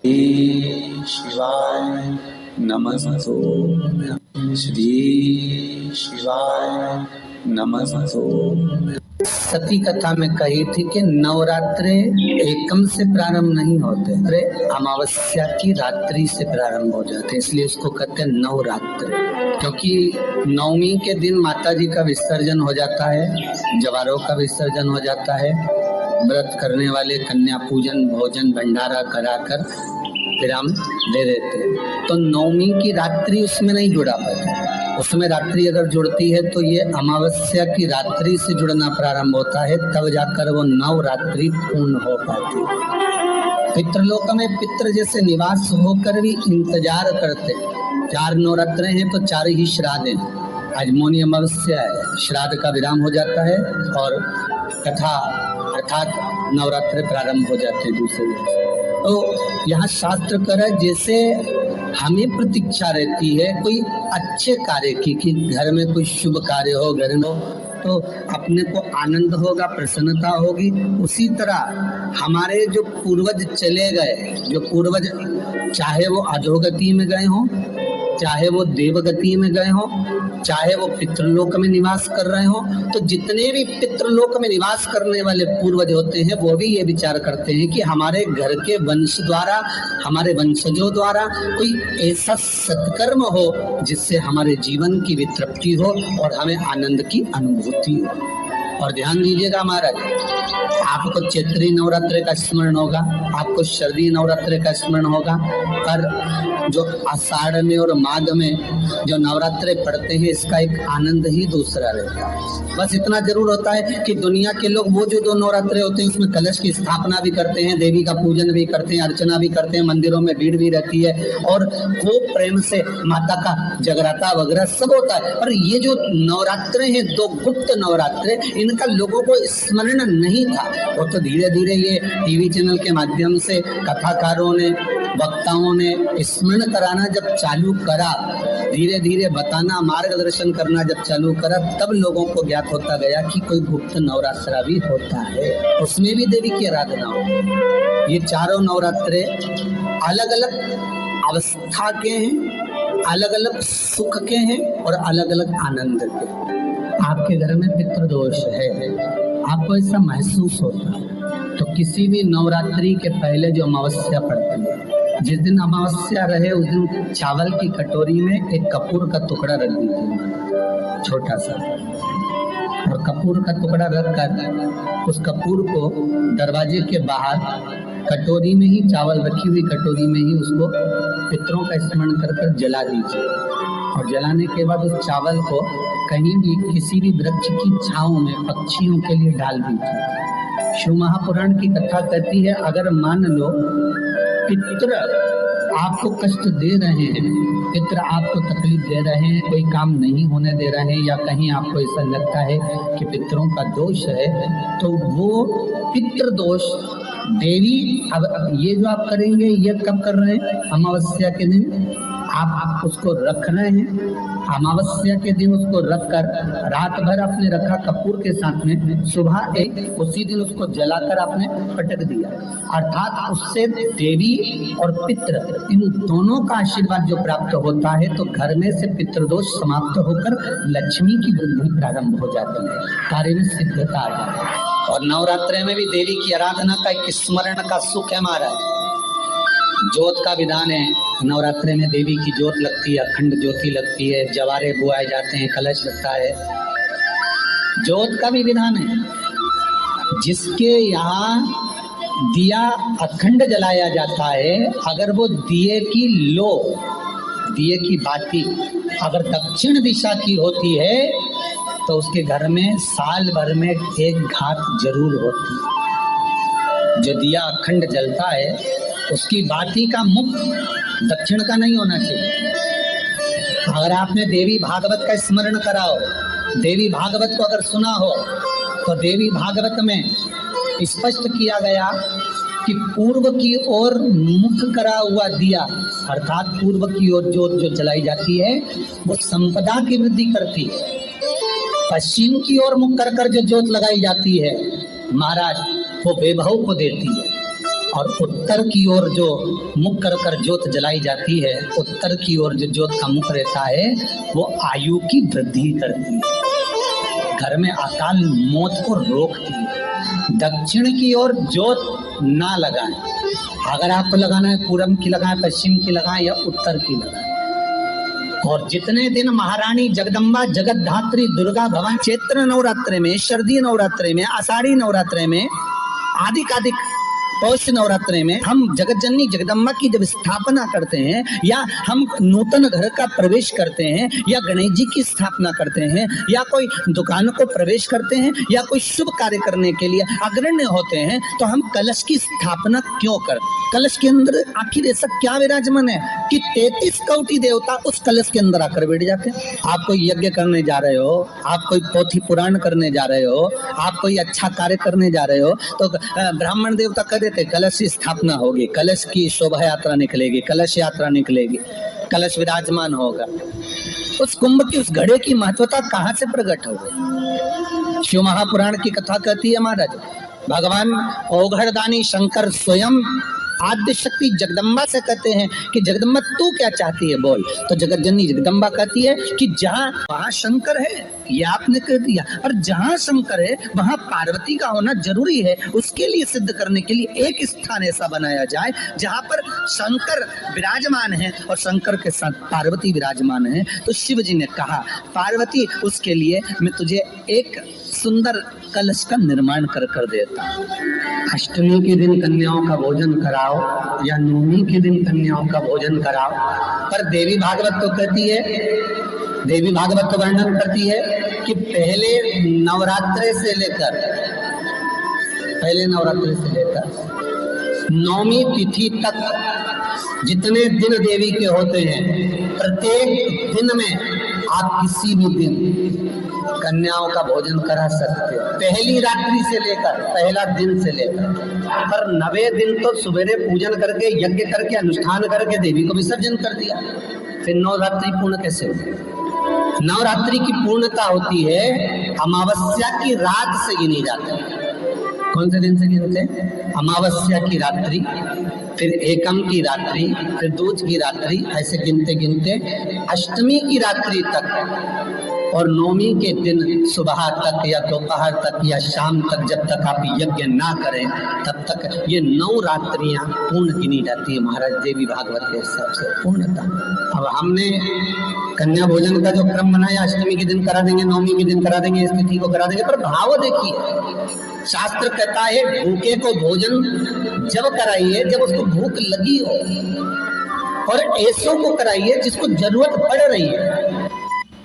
शिवाय नमस्तु श्री शिवाय नमस्तु। सती कथा में कही थी कि नवरात्रे एकम से प्रारंभ नहीं होते, अरे अमावस्या की रात्रि से प्रारंभ हो जाते, इसलिए इसको कहते हैं नवरात्रे। क्योंकि नवमी के दिन माता जी का विसर्जन हो जाता है, जवारों का विसर्जन हो जाता है, व्रत करने वाले कन्या पूजन भोजन भंडारा कराकर विराम दे देते हैं। तो नवमी की रात्रि उसमें नहीं जुड़ा पाता, उसमें रात्रि अगर जुड़ती है तो ये अमावस्या की रात्रि से जुड़ना प्रारंभ होता है, तब जाकर वो नवरात्रि पूर्ण हो पाती है। पितृलोक में पितृ जैसे निवास होकर भी इंतजार करते हैं। 4 नवरात्रे हैं तो 4 ही श्राद्ध हैं। आज मौनी अमावस्या है, श्राद्ध का विराम हो जाता है और कथा अर्थात नवरात्रे प्रारंभ हो जाते हैं दूसरे दिन। तो यहाँ शास्त्र कर जैसे हमें प्रतीक्षा रहती है कोई अच्छे कार्य की, कि घर में कोई शुभ कार्य हो, घर में तो अपने को आनंद होगा, प्रसन्नता होगी। उसी तरह हमारे जो पूर्वज चले गए, जो पूर्वज चाहे वो अधोगति में गए हों, चाहे वो देवगति में गए हों, चाहे वो पितृलोक में निवास कर रहे हो, तो जितने भी पितृलोक में निवास करने वाले पूर्वज होते हैं वो भी ये विचार करते हैं कि हमारे घर के वंश द्वारा, हमारे वंशजों द्वारा कोई ऐसा सत्कर्म हो जिससे हमारे जीवन की वितृप्ति हो और हमें आनंद की अनुभूति हो। और ध्यान दीजिएगा महाराज, आपको चैत्री नवरात्रि का स्मरण होगा, आपको शरदी नवरात्रि का स्मरण होगा, पर जो आषाढ़ में और माघ में जो नवरात्रे पढ़ते हैं इसका एक आनंद ही दूसरा रहता है। बस इतना जरूर होता है कि दुनिया के लोग वो जो 2 नवरात्रे होते हैं उसमें कलश की स्थापना भी करते हैं, देवी का पूजन भी करते हैं, अर्चना भी करते हैं, मंदिरों में भीड़ भी रहती है और खूब प्रेम से माता का जगराता वगैरह सब होता है। पर ये जो नवरात्रे हैं 2 गुप्त नवरात्रे, इनका लोगों को स्मरण नहीं था। वो तो धीरे धीरे ये टीवी चैनल के माध्यम से कथाकारों ने, वक्ताओं ने स्मरण कराना जब चालू करा, धीरे धीरे बताना, मार्गदर्शन करना जब चालू करा, तब लोगों को ज्ञात होता गया कि कोई गुप्त नवरात्रा भी होता है, उसमें भी देवी की आराधना हो। ये 4 नवरात्रे अलग अलग अवस्था के हैं, अलग अलग सुख के हैं और अलग अलग आनंद के। आपके घर में पितृदोष है, आपको ऐसा महसूस होता है, तो किसी भी नवरात्रि के पहले जो अमावस्या पड़ती है, जिस दिन अमावस्या रहे उस दिन चावल की कटोरी में एक कपूर का टुकड़ा रख दीजिए, छोटा सा, और कपूर का टुकड़ा रखकर उस कपूर को दरवाजे के बाहर कटोरी में ही, चावल रखी हुई कटोरी में ही उसको पितरों का स्मरण कर कर जला दीजिए। और जलाने के बाद उस चावल को कहीं भी किसी भी वृक्ष की छांव में पक्षियों के लिए डाल दीजिए। शिव महापुराण की कथा कहती है, अगर मान लो पितृ आपको कष्ट दे रहे हैं, पितृ आपको तकलीफ दे रहे हैं, कोई काम नहीं होने दे रहे हैं, या कहीं आपको ऐसा लगता है कि पितरों का दोष है, तो वो पितृ दोष देवी, अब ये जो आप करेंगे ये कब कर रहे हैं? अमावस्या के दिन आप उसको रख रहे हैं, अमावस्या के दिन उसको रखकर रात भर आपने रखा कपूर के साथ में, सुबह एक उसी दिन उसको जलाकर आपने पटक दिया, अर्थात उससे देवी और पितृ इन दोनों का आशीर्वाद जो प्राप्त होता है, तो घर में से पितृदोष समाप्त होकर लक्ष्मी की वृद्धि प्रारंभ हो जाती है, कार्य में सिद्धता आ जाती है। और नवरात्रे में भी देवी की आराधना का एक स्मरण का सुख है महाराज। ज्योत का विधान है, नवरात्रे में देवी की ज्योत लगती है, अखंड ज्योति लगती है, जवारे बुआए जाते हैं, कलश लगता है, ज्योत का भी विधान है। जिसके यहाँ दिया अखंड जलाया जाता है, अगर वो दिए की लो, दिए की बाती अगर दक्षिण दिशा की होती है तो उसके घर में साल भर में एक घात जरूर होती है। जो दिया अखंड जलता है उसकी बाती का मुख दक्षिण का नहीं होना चाहिए। अगर आपने देवी भागवत का स्मरण कराओ, देवी भागवत को अगर सुना हो, तो देवी भागवत में स्पष्ट किया गया कि पूर्व की ओर मुख करा हुआ दिया, अर्थात पूर्व की ओर ज्योत जो जलाई जाती है वो संपदा की वृद्धि करती है। पश्चिम की ओर मुख कर कर जो ज्योत लगाई जाती है महाराज, वो वैभव को देती है। और उत्तर की ओर जो मुख कर कर ज्योत जलाई जाती है, उत्तर की ओर जो ज्योत का मुख रहता है वो आयु की वृद्धि करती है, घर में अकाल मौत को रोकती है। दक्षिण की ओर ज्योत ना लगाएं, अगर आपको लगाना है पूरब की लगाएं, पश्चिम की लगाएं या उत्तर की लगाएं। और जितने दिन महारानी जगदम्बा जगतधात्री दुर्गा भवानी चैत्र नवरात्रे में, शरदी नवरात्रे में, आषाढ़ी नवरात्रे में, आदिक पौष नवरात्रे में हम जगत जननी जगदम्बा की जब स्थापना करते हैं या हम नूतन घर का प्रवेश करते हैं या गणेश जी की स्थापना करते हैं या कोई दुकान को प्रवेश करते हैं या कोई शुभ कार्य करने के लिए अग्रण्य होते हैं, तो हम कलश की स्थापना क्यों कर? कलश के अंदर आखिर ऐसा क्या विराजमान है कि 33 कोटि देवता उस कलश के अंदर आकर बैठ जाते हैं। आप कोई यज्ञ करने जा रहे हो, आप कोई पोथी पुराण करने जा रहे हो, आप कोई अच्छा कार्य करने जा रहे हो, तो ब्राह्मण देवता कह देते कलश की स्थापना होगी, कलश की शोभा यात्रा निकलेगी, कलश यात्रा निकलेगी, कलश विराजमान होगा। उस कुंभ की, उस घड़े की महत्वता कहाँ से प्रकट हो गई? शिव महापुराण की कथा कहती है महाराज, भगवान ओघड़दानी शंकर स्वयं आद्य शक्ति जगदम्बा से कहते हैं कि जगदम्बा तू क्या चाहती है बोल। तो जगत जननी जगदम्बा कहती है कि जहाँ वहाँ शंकर है, ये आपने कह दिया, और जहाँ शंकर है वहाँ पार्वती का होना जरूरी है। उसके लिए सिद्ध करने के लिए एक स्थान ऐसा बनाया जाए जहाँ पर शंकर विराजमान है और शंकर के साथ पार्वती विराजमान है। तो शिव जी ने कहा पार्वती, उसके लिए मैं तुझे एक सुंदर कलश का निर्माण कर देता। अष्टमी के दिन कन्याओं का भोजन कराओ या नवमी के दिन कन्याओं का भोजन कराओ। पर देवी भागवत तो कहती है, देवी भागवत तो वर्णन करती है कि पहले नवरात्रे से लेकर नवमी तिथि तक जितने दिन देवी के होते हैं, प्रत्येक दिन में आप किसी भी दिन कन्याओं का भोजन करा सकते हो, पहली रात्रि से लेकर, पहला दिन से लेकर। पर 9वें दिन तो सवेरे पूजन करके, यज्ञ करके, अनुष्ठान करके देवी को विसर्जन कर दिया। फिर नवरात्रि पूर्ण कैसे होती? नवरात्रि की पूर्णता होती है अमावस्या की रात से गिनी जाती है। कौन से दिन से गिनते हैं? अमावस्या की रात्रि, फिर एकम की रात्रि, फिर दूज की रात्रि, ऐसे गिनते गिनते अष्टमी की रात्रि तक और नवमी के दिन सुबह तक या दोपहर तक या शाम तक, जब तक आप यज्ञ ना करें तब तक ये 9 रात्रियां पूर्ण गिनी जाती है महाराज देवी भागवत के हिसाब से पूर्णता। अब हमने कन्या भोजन का जो क्रम बनाया, अष्टमी के दिन करा देंगे, नवमी के दिन करा देंगे, इस तिथि को करा देंगे, पर भाव देखिए, शास्त्र कहता है भूखे को भोजन जब कराइए जब उसको भूख लगी हो, और ऐसों को कराइए जिसको जरूरत पड़ रही है।